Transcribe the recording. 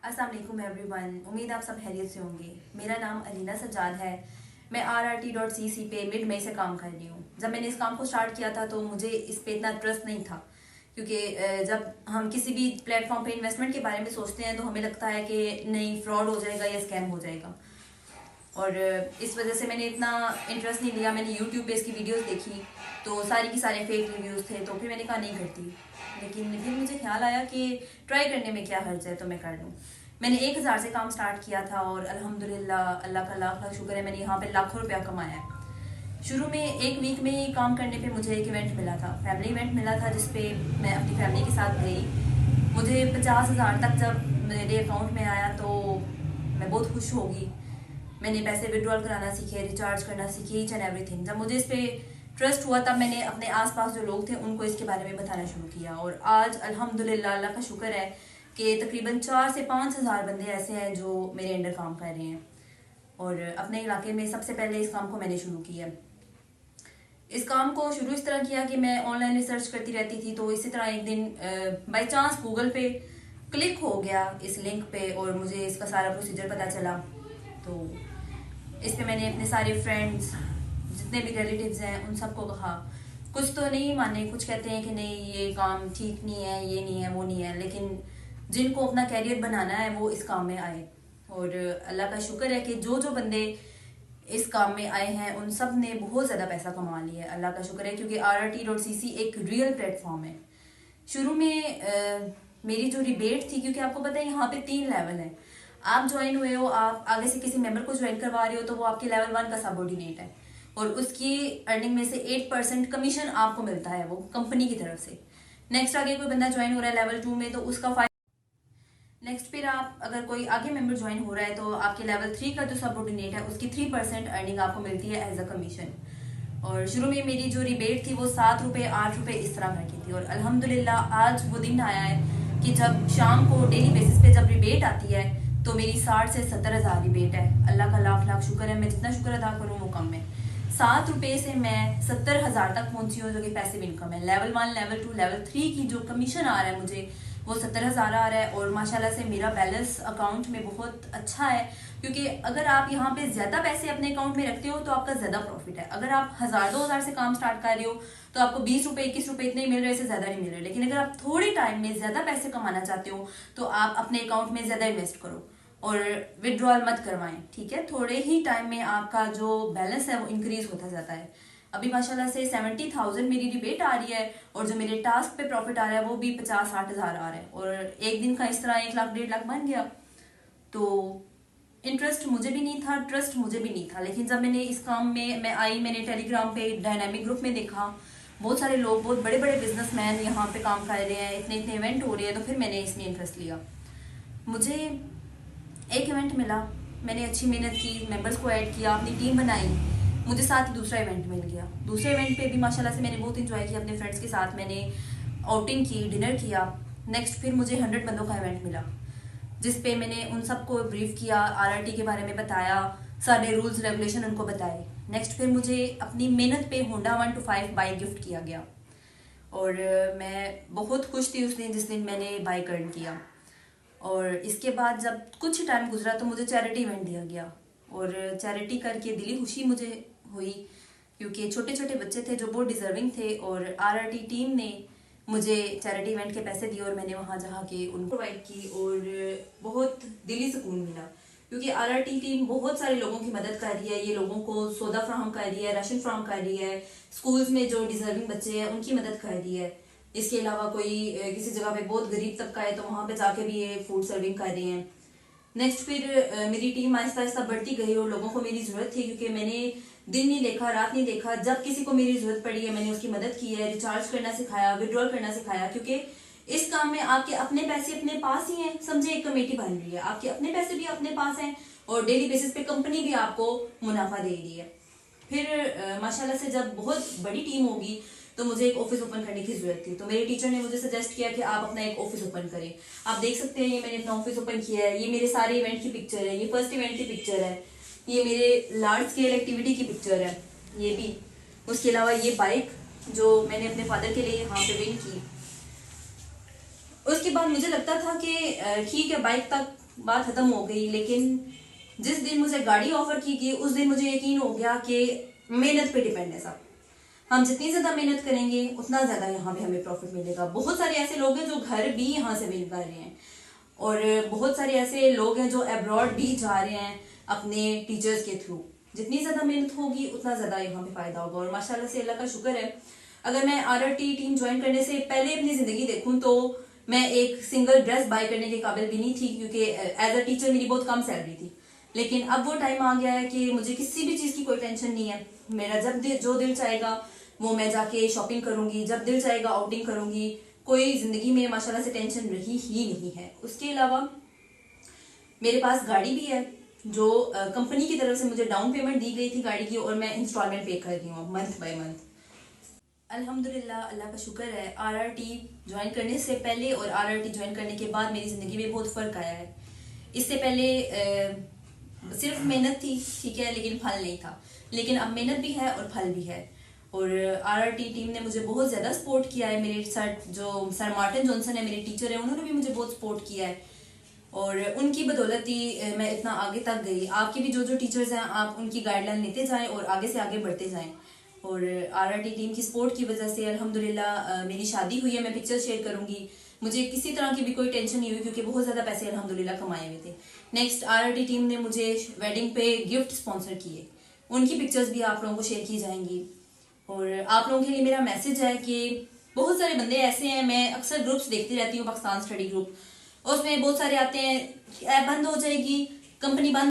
अस्सलाम वालेकुम एवरीवन। उम्मीद आप सब खैरियत से होंगे। मेरा नाम अलीना सज्जाद है। मैं RRT.cc पे मिड मई से काम कर रही हूँ। जब मैंने इस काम को स्टार्ट किया था तो मुझे इस पे इतना ट्रस्ट नहीं था, क्योंकि जब हम किसी भी प्लेटफॉर्म पे इन्वेस्टमेंट के बारे में सोचते हैं तो हमें लगता है कि नहीं, फ्रॉड हो जाएगा या स्कैम हो जाएगा। और इस वजह से मैंने इतना इंटरेस्ट नहीं लिया। मैंने यूट्यूब पे इसकी वीडियोस देखी तो सारी की सारे फेक रिव्यूज़ थे, तो फिर मैंने कहा नहीं करती। लेकिन फिर मुझे ख्याल आया कि ट्राई करने में क्या हर्ज है, तो मैं कर लूँ। मैंने 1000 से काम स्टार्ट किया था और अल्हम्दुलिल्लाह अल्लाह का लाख लाख शुक्र है, मैंने यहाँ पे लाखों रुपया कमाया है। शुरू में एक वीक में ही काम करने पे मुझे एक इवेंट मिला था, फैमिली इवेंट मिला था, जिसपे मैं अपनी फैमिली के साथ गई। मुझे 50,000 तक जब मेरे अकाउंट में आया तो मैं बहुत खुश हो गई। मैंने पैसे विड्रॉल कराना सीखे, रिचार्ज करना सीखे, ईच एंड एवरीथिंग। जब मुझे इस पे ट्रस्ट हुआ तब मैंने अपने आसपास जो लोग थे उनको इसके बारे में बताना शुरू किया। और आज अल्हम्दुलिल्लाह अल्लाह का शुक्र है कि तकरीबन 4 से 5 हज़ार बंदे ऐसे हैं जो मेरे अंडर काम कर रहे हैं। और अपने इलाके में सबसे पहले इस काम को मैंने शुरू किया। इस काम को शुरू इस तरह किया कि मैं ऑनलाइन रिसर्च करती रहती थी, तो इसी तरह एक दिन बाई चांस गूगल पे क्लिक हो गया इस लिंक पे और मुझे इसका सारा प्रोसीजर पता चला। तो इस पे मैंने अपने सारे फ्रेंड्स, जितने भी रिलेटिव्स हैं, उन सबको कहा। कुछ तो नहीं माने, कुछ कहते हैं कि नहीं ये काम ठीक नहीं है, ये नहीं है, वो नहीं है, लेकिन जिनको अपना कैरियर बनाना है वो इस काम में आए। और अल्लाह का शुक्र है कि जो जो बंदे इस काम में आए हैं उन सब ने बहुत ज़्यादा पैसा कमा लिया है। अल्लाह का शुक्र है, क्योंकि RRT.cc एक रियल प्लेटफॉर्म है। शुरू में मेरी जो रिबेट थी, क्योंकि आपको पता है यहाँ पे 3 लेवल है। आप ज्वाइन हुए हो, आप आगे से किसी मेंबर को ज्वाइन करवा रहे हो तो वो आपके लेवल 1 का सबऑर्डिनेट है और उसकी अर्निंग में से 8% कमीशन आपको मिलता है, वो कंपनी की तरफ से। नेक्स्ट आगे कोई बंदा ज्वाइन हो रहा है लेवल 2 में तो उसका नेक्स्ट फिर आप अगर कोई आगे मेंबर ज्वाइन हो रहा है तो आपके लेवल 3 का जो सबऑर्डिनेट है उसकी 3% अर्निंग आपको मिलती है एज अ कमीशन। और शुरू में मेरी जो रिबेट थी वो 7 रुपये 8 रुपये इस तरह करके थी। और अल्हम्दुलिल्लाह आज वो दिन आया है कि जब शाम को डेली बेसिस पे जब रिबेट आती है तो मेरी 60 से 70 हज़ार रिबेट है। अल्लाह का लाख लाख शुक्र है, मैं जितना शुक्र अदा करूँ वो कम है। 7 रुपये से मैं 70 हज़ार तक पहुंची हूँ, जो कि पैसिव इनकम है। लेवल 1, लेवल 2, लेवल 3 की जो कमीशन आ रहा है मुझे वो 70 हज़ार आ रहा है। और माशाल्लाह से मेरा बैलेंस अकाउंट में बहुत अच्छा है, क्योंकि अगर आप यहाँ पे ज्यादा पैसे अपने अकाउंट में रखते हो तो आपका ज्यादा प्रॉफिट है। अगर आप 1000-2000 से काम स्टार्ट कर रहे हो तो आपको 20 रुपए 21 रुपए इतने मिल रहे, इससे ज्यादा नहीं मिल रहे। लेकिन अगर आप थोड़े टाइम में ज्यादा पैसे कमाना चाहते हो तो आप अपने अकाउंट में ज्यादा इन्वेस्ट करो और विड्रॉल मत करवाएं, ठीक है। थोड़े ही टाइम में आपका जो बैलेंस है वो इंक्रीज होता जाता है। अभी माशाल्लाह से 70,000 मेरी रिबेट आ रही है और जो मेरे टास्क पे प्रॉफिट आ रहा है वो भी 50-60 हज़ार आ रहा है। और एक दिन का इस तरह 1 लाख 1.5 लाख बन गया। तो इंटरेस्ट मुझे भी नहीं था, ट्रस्ट मुझे भी नहीं था। लेकिन जब मैंने इस काम में मैं आई, मैंने टेलीग्राम पे डायनामिक ग्रुप में देखा बहुत सारे लोग, बहुत बड़े बड़े बिजनेसमैन यहाँ पे काम कर रहे हैं, इतने इतने इवेंट हो रहे हैं, तो फिर मैंने इसमें इंटरेस्ट लिया। मुझे एक इवेंट मिला, मैंने अच्छी मेहनत की, मेंबर्स को ऐड किया, अपनी टीम बनाई, मुझे साथ ही दूसरा इवेंट मिल गया। दूसरे इवेंट पे भी माशाल्लाह से मैंने बहुत इंजॉय किया अपने फ्रेंड्स के साथ, मैंने आउटिंग की, डिनर किया। नेक्स्ट फिर मुझे 100 बंदों का इवेंट मिला, जिस पे मैंने उन सबको ब्रीफ किया, RRT के बारे में बताया, सारे रूल्स रेगुलेशन उनको बताए। नेक्स्ट फिर मुझे अपनी मेहनत पे होंडा 125 बाइक गिफ्ट किया गया और मैं बहुत खुश थी उस दिन जिस दिन मैंने बाइक अर्न किया। और इसके बाद जब कुछ टाइम गुजरा तो मुझे चैरिटी इवेंट दिया गया और चैरिटी करके दिली खुशी मुझे हुई, क्योंकि छोटे छोटे बच्चे थे जो बहुत डिजर्विंग थे और RRT टीम ने मुझे चैरिटी इवेंट के पैसे दिए और मैंने वहां जा के उनको प्रोवाइड की और बहुत दिली सुकून मिला, क्योंकि RRT टीम बहुत सारे लोगों की मदद कर रही है। ये लोगों को सौदा फ्राहम कर रही है, राशन फ्राहम कर रही है, स्कूल्स में जो डिजर्विंग बच्चे हैं उनकी मदद कर रही है। इसके अलावा कोई किसी जगह पे बहुत गरीब तबका है तो वहां पे जाके भी ये फूड सर्विंग कर रही हैं। नेक्स्ट फिर मेरी टीम आहिस्ता आहिस्ता बढ़ती गई और लोगों को मेरी जरूरत थी, क्योंकि मैंने दिन नहीं देखा, रात नहीं देखा, जब किसी को मेरी जरूरत पड़ी है मैंने उसकी मदद की है, रिचार्ज करना सिखाया, विड्रॉल करना सिखाया। क्योंकि इस काम में आपके अपने पैसे अपने पास ही हैं, समझे, एक कमेटी बन रही है, आपके अपने पैसे भी अपने पास हैं और डेली बेसिस पे कंपनी भी आपको मुनाफा दे रही है। फिर माशाल्लाह से जब बहुत बड़ी टीम होगी तो मुझे एक ऑफिस ओपन करने की जरूरत थी, तो मेरे टीचर ने मुझे सजेस्ट किया कि आप अपना एक ऑफिस ओपन करें। आप देख सकते हैं ये मैंने अपना ऑफिस ओपन किया है, ये मेरे सारे इवेंट की पिक्चर है, ये फर्स्ट इवेंट की पिक्चर है, ये मेरे लार्ज स्केल एक्टिविटी की पिक्चर है, ये भी। उसके अलावा ये बाइक जो मैंने अपने फादर के लिए यहाँ पे विन की। उसके बाद मुझे लगता था कि ठीक है बाइक तक बात खत्म हो गई। लेकिन जिस दिन मुझे गाड़ी ऑफर की गई उस दिन मुझे यकीन हो गया कि मेहनत पे डिपेंड है सब। हम जितनी ज्यादा मेहनत करेंगे उतना ज्यादा यहाँ पे हमें प्रॉफिट मिलेगा। बहुत सारे ऐसे लोग हैं जो घर भी यहाँ से बिल कर रहे हैं, और बहुत सारे ऐसे लोग हैं जो अब्रॉड भी जा रहे हैं अपने टीचर्स के थ्रू। जितनी ज्यादा मेहनत होगी उतना ज्यादा यहाँ पे फायदा होगा। और माशाल्लाह से अल्लाह का शुक्र है, अगर मैं आरआरटी टीम ज्वाइन करने से पहले अपनी जिंदगी देखूं तो मैं एक सिंगल ड्रेस बाय करने के काबिल भी नहीं थी, क्योंकि एज अ टीचर मेरी बहुत कम सैलरी थी। लेकिन अब वो टाइम आ गया है कि मुझे किसी भी चीज की कोई टेंशन नहीं है। मेरा जब जो दिल चाहेगा वो मैं जाके शॉपिंग करूंगी, जब दिल चाहेगा आउटिंग करूंगी। कोई जिंदगी में माशाल्लाह से टेंशन रही ही नहीं है। उसके अलावा मेरे पास गाड़ी भी है, जो कंपनी की तरफ से मुझे डाउन पेमेंट दी गई थी गाड़ी की, और मैं इंस्टॉलमेंट पे कर रही हूँ मंथ बाय मंथ। अल्हम्दुलिल्लाह, अल्लाह का शुक्र है। आरआरटी ज्वाइन करने से पहले और आरआरटी ज्वाइन करने के बाद मेरी जिंदगी में बहुत फर्क आया है। इससे पहले सिर्फ मेहनत थी, ठीक है, लेकिन फल नहीं था। लेकिन अब मेहनत भी है और फल भी है। और आरआरटी टीम ने मुझे बहुत ज्यादा सपोर्ट किया है। मेरे सर मार्टिन जॉनसन है, मेरे टीचर है, उन्होंने भी मुझे बहुत सपोर्ट किया है, और उनकी बदौलत ही मैं इतना आगे तक गई। आपके भी जो टीचर्स हैं आप उनकी गाइडलाइन लेते जाएं और आगे से आगे बढ़ते जाएं। और आरआरटी टीम की सपोर्ट की वजह से अल्हम्दुलिल्लाह मेरी शादी हुई है। मैं पिक्चर शेयर करूंगी। मुझे किसी तरह की भी कोई टेंशन नहीं हुई, क्योंकि बहुत ज्यादा पैसे अल्हम्दुलिल्लाह कमाए हुए थे। नेक्स्ट, आरआरटी टीम ने मुझे वेडिंग पे गिफ्ट स्पॉन्सर किए, उनकी पिक्चर्स भी आप लोगों को शेयर की जाएंगी। और आप लोगों के लिए मेरा मैसेज है कि बहुत सारे बंदे ऐसे हैं, मैं अक्सर ग्रुप्स देखती रहती हूँ, पाकिस्तान स्टडी ग्रुप, उसमें बहुत सारे आते हैं ऐप बंद हो जाएगी, कंपनी बंद